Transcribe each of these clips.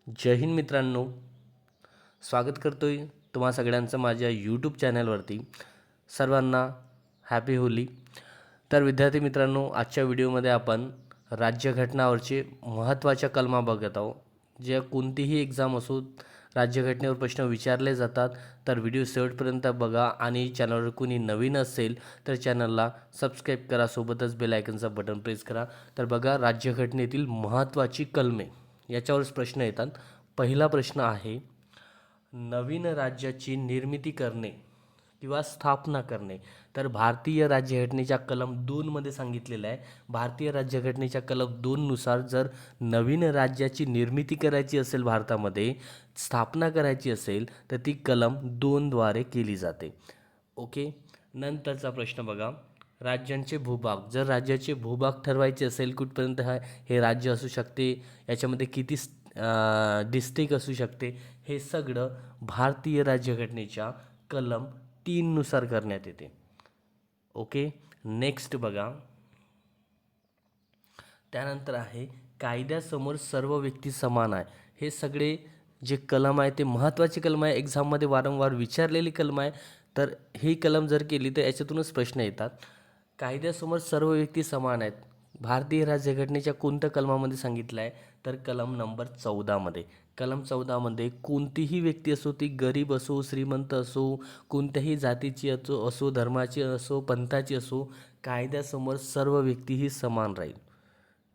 जय हिंद मित्रांनो, स्वागत करतोय तुम्हा सगळ्यांचं माझ्या यूट्यूब चॅनलवरती. सर्वांना हॅपी होली. तर विद्यार्थी मित्रांनो, आजच्या व्हिडिओमध्ये आपण राज्यघटनावरचे महत्त्वाच्या कलमा बघत आहोत. जे कोणतीही एक्झाम असो, राज्यघटनेवर प्रश्न विचारले जातात. तर व्हिडिओ शेवटपर्यंत बघा आणि चॅनलवर कोणी नवीन असेल तर चॅनलला सबस्क्राईब करा, सोबतच बेल आयकनचं बटन प्रेस करा. तर बघा, राज्यघटनेतील महत्त्वाची कलमे याच्यावरच प्रश्न येतात. पहिला प्रश्न आहे, नवीन राज्याची निर्मिती करणे किंवा स्थापना करणे. तर भारतीय राज्यघटनेच्या कलम 2 मध्ये सांगितलेलं आहे. भारतीय राज्यघटनेच्या कलम 2 नुसार जर नवीन राज्याची निर्मिती करायची असेल, भारतामध्ये स्थापना करायची असेल, तर ती कलम 2 द्वारे केली जाते. ओके. नंतरचा प्रश्न बघा, राज्यांचे भूभाग. जर राज्याचे भूभाग ठरवायचे असेल, कुठपर्यंत हे राज्य असू शकते, याच्यामध्ये किती डिस्ट्रिक्ट असू शकते, हे सगळं भारतीय राज्यघटनेच्या कलम 3 नुसार करण्यात येते. ओके. नेक्स्ट बघा, त्यानंतर आहे, कायद्यासमोर सर्व व्यक्ती समान आहे. हे सगळे जे कलम आहे ते महत्त्वाचे कलम आहे, एक्झाममध्ये वारंवार विचारलेली कलम आहे. तर ही कलम जर केली तर याच्यातूनच प्रश्न येतात. कायद्यासमोर सर्व व्यक्ती समान आहेत. भारतीय राज्यघटनेच्या कोणत्या कलमामध्ये सांगितलं आहे? तर कलम नंबर 14 मध्ये. कलम 14 मध्ये कोणतीही व्यक्ती असो, ती गरीब असो, श्रीमंत असो, कोणत्याही जातीची असो, धर्माची असो, पंथाची असो, कायद्यासमोर सर्व व्यक्ती ही समान राहील.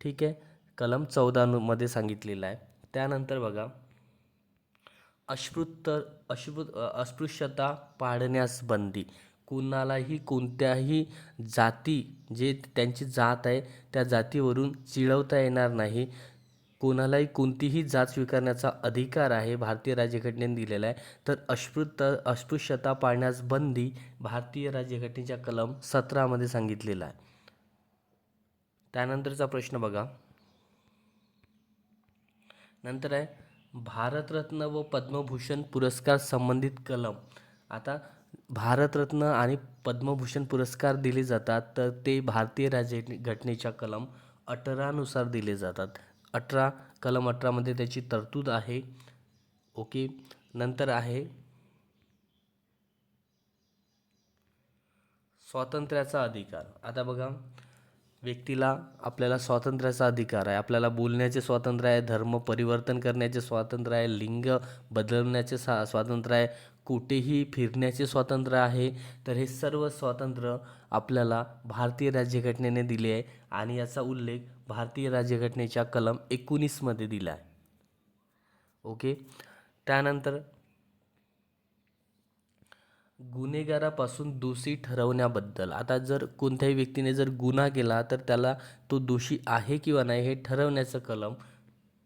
ठीक आहे. कलम 14 मध्ये सांगितलेलं आहे. त्यानंतर बघा, अस्पृश्यता पाडण्यास बंदी. कुणालाही कोणत्याही जाती, जे त्यांची जात आहे त्या जातीवरून चिडवता येणार नाही. कोणालाही कोणतीही जात स्वीकारण्याचा अधिकार आहे, भारतीय राज्यघटनेने दिलेला आहे. तर अस्पृश्यता पाळण्यास बंदी भारतीय राज्यघटनेच्या कलम 17 मध्ये सांगितलेला आहे. त्यानंतरचा प्रश्न बघा, नंतर आहे, भारतरत्न व पद्मभूषण पुरस्कार संबंधित कलम. आता भारतरत्न आणि पद्मभूषण पुरस्कार दिले जातात, तर ते भारतीय राज्यघटनेच्या कलम 18 नुसार दिले जातात. कलम 18 मध्ये त्याची तरतूद आहे. ओके. नंतर आहे, स्वातंत्र्याचा अधिकार. आता बघा, व्यक्तीला आपल्याला स्वातंत्र्याचा अधिकार आहे. आपल्याला बोलण्याचे स्वातंत्र्य आहे, धर्म परिवर्तन करण्याचे स्वातंत्र्य आहे, लिंग बदलण्याचे स्वातंत्र्य आहे, कुठेही फिरण्याचे स्वातंत्र्य आहे. तर हे सर्व स्वातंत्र्य आपल्याला भारतीय राज्यघटनेने दिले आहे आणि याचा उल्लेख भारतीय राज्यघटनेच्या कलम 19 मध्ये दिला आहे. ओके. त्यानंतर, गुन्हेगारापासून दोषी ठरवण्याबद्दल. आता जर कोणत्याही व्यक्तीने जर गुन्हा केला तर त्याला तो दोषी आहे किंवा नाही हे ठरवण्याचं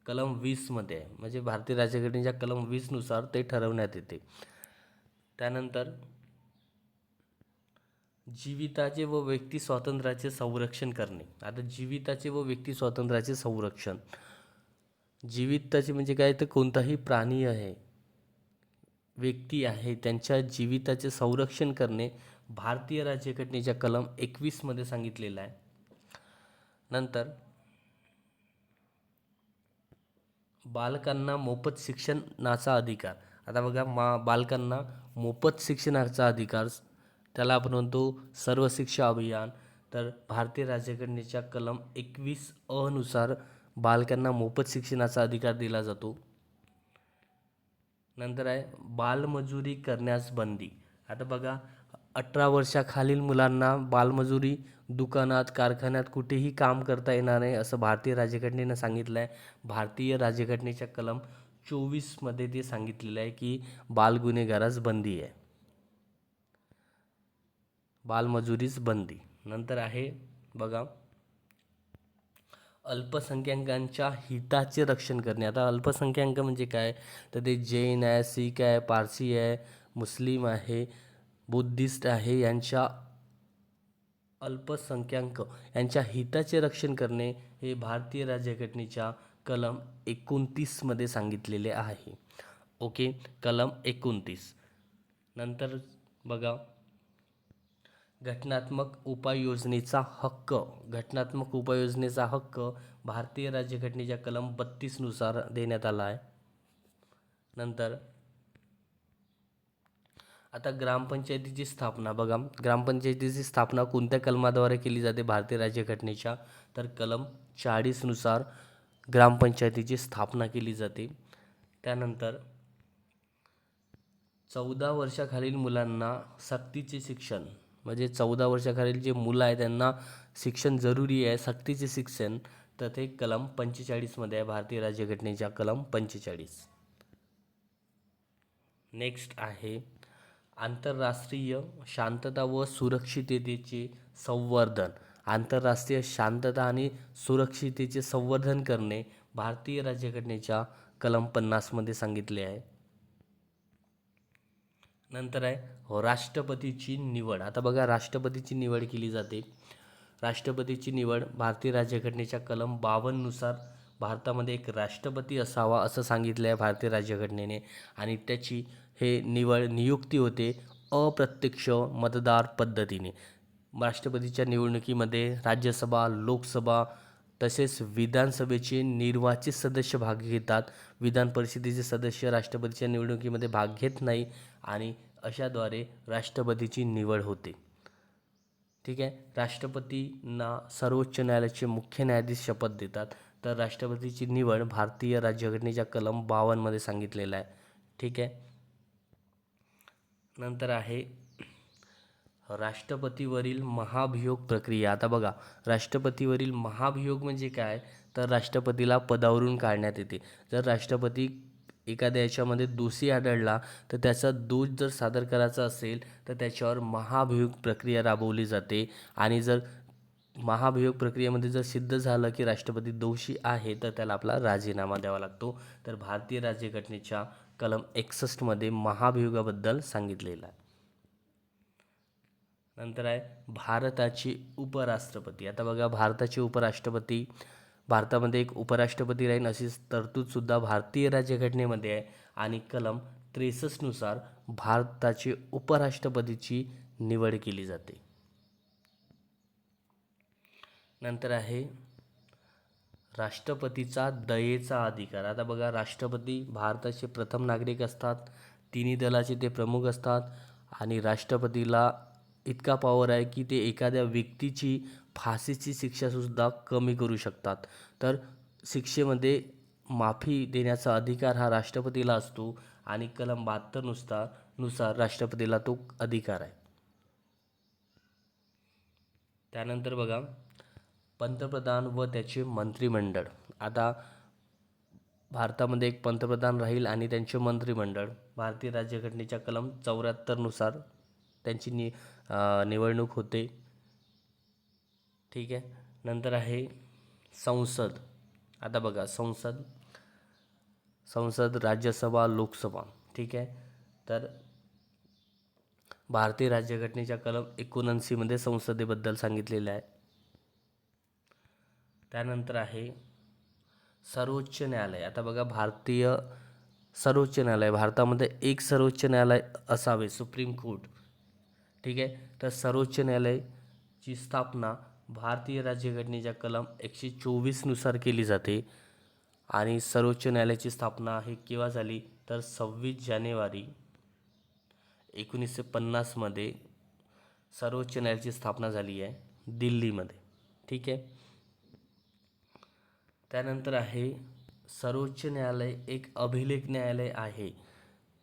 कलम 20 मध्ये आहे. म्हणजे भारतीय राज्यघटनेच्या कलम 20 नुसार ते ठरवण्यात येते. त्यानंतर, जीविताचे व व्यक्ती स्वातंत्र्याचे संरक्षण करणे. आता जीविताचे व व्यक्ती स्वातंत्र्याचे संरक्षण, जीविताचे म्हणजे काय, तर कोणताही प्राणी आहे, व्यक्ती आहे, त्यांच्या जीविताचे संरक्षण करणे भारतीय राज्यघटनेच्या कलम 21 मध्ये सांगितलेलं आहे. नंतर, बालकांना मोफत शिक्षणाचा अधिकार. आता बघा, बालकांना मोफत शिक्षणाचा अधिकार, त्याला आपण म्हणतो सर्व शिक्षा अभियान. तर भारतीय राज्यघटनेच्या कलम 21 नुसार बालकांना मोफत शिक्षणाचा अधिकार दिला जातो. नंतर आहे, बालमजुरी करण्यास बंदी. आता बघा, 18 वर्षाखालील मुलांना बालमजुरी, दुकानात, कारखान्यात कुठेही काम करता येणार नाही, असं भारतीय राज्यघटनेनं सांगितलं आहे. भारतीय राज्यघटनेच्या कलम 24 मध्ये ते सांगितलेलं आहे की बालगुन्हेगारास बंदी आहे, बालमजुरीस बंदी. नंतर आहे बघा, अल्पसंख्याकांच्या हिताचे रक्षण करणे. आता अल्पसंख्याक म्हणजे काय, तर ते जैन आहे, शीख आहे, पारसी आहे, मुस्लिम आहे, बुद्धिस्ट आहे, अल्पसंख्याक यांच्या हिताचे रक्षण करणे हे भारतीय राज्यघटनेच्या कलम 29 मध्ये सांगितलेले आहे. ओके. कलम 29. नंतर बघा, घटनात्मक उपाययोजनेचा हक्क. घटनात्मक उपाययोजनेचा हक्क भारतीय राज्यघटनेच्या कलम 32 नुसार देण्यात आला आहे. नंतर आता ग्रामपंचायतीची स्थापना बघा, ग्रामपंचायतीची स्थापना कोणत्या कलमाद्वारे केली जाते भारतीय राज्यघटनेच्या? तर कलम 40 नुसार ग्रामपंचायतीची स्थापना केली जाते. त्यानंतर 14 वर्षाखालील मुलांना सक्तीचे शिक्षण, म्हणजे 14 वर्षाखालील जे मुलं आहे त्यांना शिक्षण जरुरी आहे, सक्तीचे शिक्षण, तर ते कलम 45 मध्ये आहे, भारतीय राज्यघटनेच्या कलम 45. नेक्स्ट आहे आंतरराष्ट्रीय शांतता व सुरक्षिततेचे संवर्धन. आंतरराष्ट्रीय शांतता आणि सुरक्षिततेचे संवर्धन करणे भारतीय राज्यघटनेच्या कलम 50 मध्ये सांगितले आहे. नंतर आहे राष्ट्रपतीची निवड. आता बघा, राष्ट्रपतीची निवड केली जाते. राष्ट्रपतीची निवड भारतीय राज्यघटनेच्या कलम 52 नुसार भारतामध्ये एक राष्ट्रपती असावा असं सांगितलं आहे भारतीय राज्यघटनेने, आणि त्याची हे नियुक्ती होते अप्रत्यक्ष मतदार पद्धतीने. राष्ट्रपतीच्या निवडणुकीमध्ये राज्यसभा, लोकसभा तसेच विधानसभेचे निर्वाचित सदस्य भाग घेतात. विधान परिषदेचे सदस्य राष्ट्रपतीच्या निवडणुकीमध्ये भाग घेत नाही, आणि अशाद्वारे राष्ट्रपतीची निवड होते. ठीक आहे. राष्ट्रपतींना सर्वोच्च न्यायालयाचे मुख्य न्यायाधीश शपथ देतात. तर राष्ट्रपतीची निवड भारतीय राज्यघटनेच्या कलम 52 मध्ये सांगितलेलं आहे. ठीक आहे. नंतर आहे राष्ट्रपतीवरील महाभियोग प्रक्रिया. आता बघा, राष्ट्रपतीवरील महाभियोग म्हणजे काय? तर राष्ट्रपतीला पदावरून काढण्यात येते. जर राष्ट्रपती एखाद्या याच्यामध्ये दोषी आढळला तर त्याचा दोष जर सादर करायचा असेल तर त्याच्यावर महाभियोग प्रक्रिया राबवली जाते, आणि जर महाभियोग प्रक्रियेमध्ये जर सिद्ध झालं की राष्ट्रपती दोषी आहे तर त्याला आपला राजीनामा द्यावा लागतो. तर भारतीय राज्यघटनेच्या कलम 61 मध्ये महाभियोगाबद्दल सांगितलेलं आहे. नंतर आहे भारताचे उपराष्ट्रपती. आता बघा, भारताचे उपराष्ट्रपती, भारतामध्ये एक उपराष्ट्रपती राहील अशी तरतूदसुद्धा भारतीय राज्यघटनेमध्ये आहे, आणि कलम 63 नुसार भारताचे उपराष्ट्रपतीची निवड केली जाते. नंतर आहे राष्ट्रपतीचा दयेचा अधिकार. आता बघा, राष्ट्रपती भारताचे प्रथम नागरिक असतात, तिन्ही दलाचे ते प्रमुख असतात, आणि राष्ट्रपतीला इतका पॉवर आहे की ते एखाद्या व्यक्तीची फाशीची शिक्षासुद्धा कमी करू शकतात. तर शिक्षेमध्ये माफी देण्याचा अधिकार हा राष्ट्रपतीला असतो, आणि कलम 72 नुसार राष्ट्रपतीला तो अधिकार आहे. त्यानंतर बघा, पंतप्रधान व त्याचे मंत्रिमंडळ. आता भारतामध्ये एक पंतप्रधान राहील आणि त्यांचे मंत्रिमंडळ. भारतीय राज्यघटनेच्या कलम 74 नुसार त्यांची निवडणूक होते. ठीक आहे. नंतर आहे संसद. आता बघा, संसद, राज्यसभा, लोकसभा. ठीक आहे. तर भारतीय राज्यघटनेच्या कलम 79 मध्ये संसदेबद्दल सांगितलेलं आहे. त्यानंतर आहे सर्वोच्च न्यायालय. आता बघा, भारतीय सर्वोच्च न्यायालय, भारतामध्ये एक सर्वोच्च न्यायालय असावे, सुप्रीम कोर्ट. ठीक आहे. तर सर्वोच्च न्यायालयाची स्थापना भारतीय राज्यघटनेच्या कलम 124 नुसार केली जाते, आणि सर्वोच्च न्यायालयाची स्थापना ही केव्हा झाली? तर 26 जानेवारी 1950 मध्ये सर्वोच्च न्यायालयाची स्थापना झाली आहे दिल्लीमध्ये. ठीक आहे. त्यानंतर आहे सर्वोच्च न्यायालय एक अभिलेख न्यायालय आहे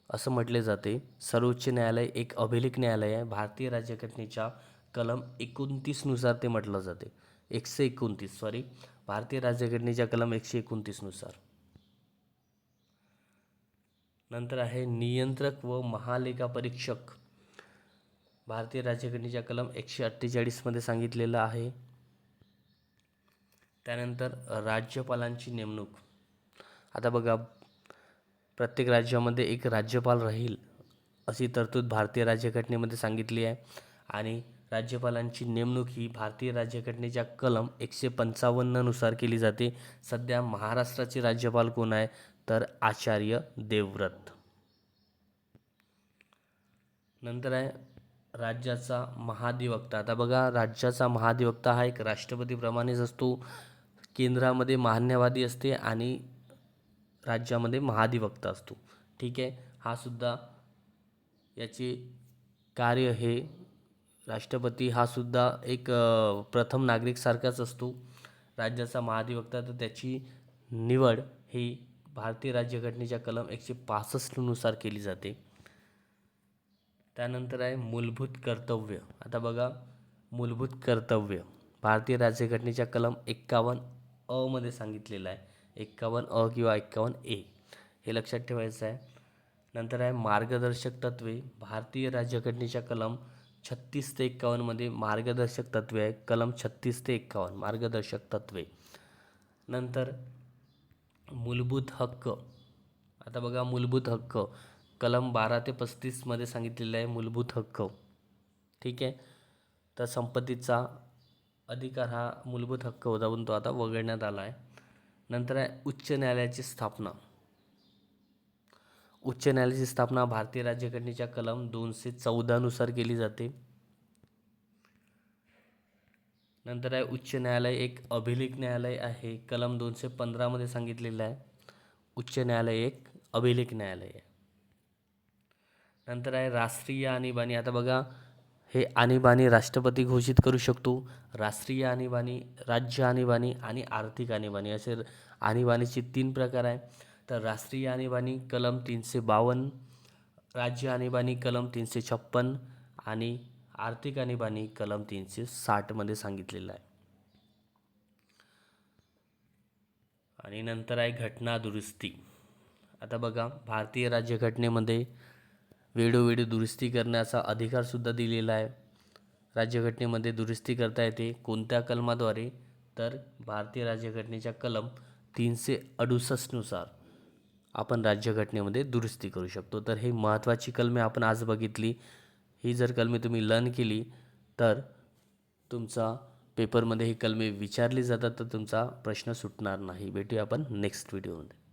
असं म्हटले जाते. सर्वोच्च न्यायालय एक अभिलेख न्यायालय आहे. भारतीय राज्यघटनेच्या कलम 29 नुसार ते म्हटलं जाते. 129 सॉरी, भारतीय राज्यघटनेच्या कलम 129 नुसार. नंतर आहे नियंत्रक व महालेखापरीक्षक. भारतीय राज्यघटनेच्या कलम 148 मध्ये सांगितलेलं आहे. त्यानंतर राज्यपालांची नेमणूक. आता बघा, प्रत्येक राज्यामध्ये एक राज्यपाल राहील अशी तरतूद भारतीय राज्यघटनेमध्ये सांगितली आहे, आणि राज्यपालांची नेमणूक ही भारतीय राज्यघटनेच्या कलम 155 नुसार केली जाते. सध्या महाराष्ट्राचे राज्यपाल कोण आहे? तर आचार्य देवव्रत. नंतर आहे राज्याचा महाधिवक्ता. आता बघा, राज्याचा महाधिवक्ता हा एक राष्ट्रपतीप्रमाणेच असतो. केंद्रामध्ये महान्यायवादी असते आणि राज्यामध्ये महाधिवक्ता असतो. ठीक आहे. हा सुद्धा याचे कार्य हे राष्ट्रपती हा सुद्धा एक प्रथम नागरिकसारखाच असतो, राज्याचा महाधिवक्ता. तर त्याची निवड ही भारतीय राज्यघटनेच्या कलम 165 नुसार केली जाते. त्यानंतर आहे मूलभूत कर्तव्य. आता बघा, मूलभूत कर्तव्य भारतीय राज्यघटनेच्या कलम 51 अ मध्ये सांगितलेलं आहे. 51 अ किंवा 51 ए हे लक्षात ठेवायचं आहे. नंतर आहे मार्गदर्शक तत्त्वे. भारतीय राज्यघटनेच्या कलम 36 ते 51 मध्ये मार्गदर्शक तत्त्वे आहे. कलम 36 ते 51 मार्गदर्शक तत्त्वे. नंतर मूलभूत हक्क. आता बघा, मूलभूत हक्क कलम 12 ते 35 मध्ये सांगितलेलं आहे मूलभूत हक्क. ठीक आहे. तर संपत्तीचा अधिकार हा मूलभूत हक्क होता, पण तो आता वगळण्यात आला आहे. नंतर आहे उच्च न्यायालयाची स्थापना. उच्च न्यायालयाची स्थापना भारतीय राज्यघटनेच्या कलम 214 नुसार केली जाते. नंतर आहे उच्च न्यायालय एक अभिलेख न्यायालय आहे. कलम 215 मध्ये सांगितलेलं आहे. उच्च न्यायालय एक अभिलेख न्यायालय आहे. नंतर आहे राष्ट्रीय आणीबाणी. आता बघा, हे आणीबाणी राष्ट्रपती घोषित करू शकतो. राष्ट्रीय आणीबाणी, राज्य आणीबाणी आणि आर्थिक आणीबाणी असे आणीबाणीचे 3 प्रकार आहे. तर राष्ट्रीय आणीबाणी कलम 352, राज्य आणीबाणी कलम 356 आणि आर्थिक आणीबाणी कलम 360 मध्ये सांगितलेलं आहे. आणि नंतर आहे घटना दुरुस्ती. आता बघा, भारतीय राज्यघटनेमध्ये वेळोवेळी दुरुस्ती करण्याचा अधिकारसुद्धा दिलेला आहे. राज्यघटनेमध्ये दुरुस्ती करता येते कोणत्या कलमाद्वारे? तर भारतीय राज्यघटनेच्या कलम 368 नुसार आपण राज्यघटनेमध्ये दुरुस्ती करू शकतो. तर हे महत्त्वाची कलमे आपण आज बघितली. ही जर कलमे तुम्ही लर्न केली तर तुमचा पेपरमध्ये ही कलमे विचारली जातात, तर तुमचा प्रश्न सुटणार नाही. भेटूया आपण नेक्स्ट व्हिडिओमध्ये.